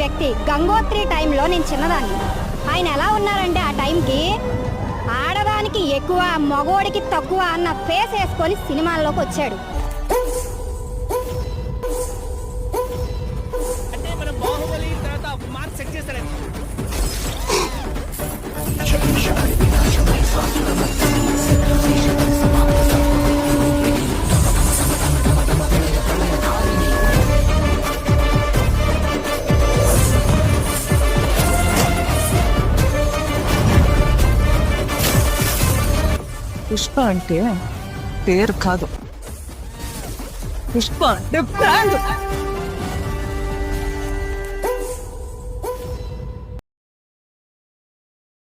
వ్యక్తి గంగోత్రి టైంలో నేను చిన్నదాన్ని. ఆయన ఎలా ఉన్నారంటే ఆ టైంకి ఆడదానికి ఎక్కువ మగోడికి తక్కువ అన్న ఫేస్ వేసుకొని సినిమాల్లోకి వచ్చాడు. అంటే మనం బాహుబలి తర్వాత మార్క్ సెట్ చేస్తారని. పుష్ప అంటే పేరు కాదు, పుష్ప అంటే బ్రాండ్.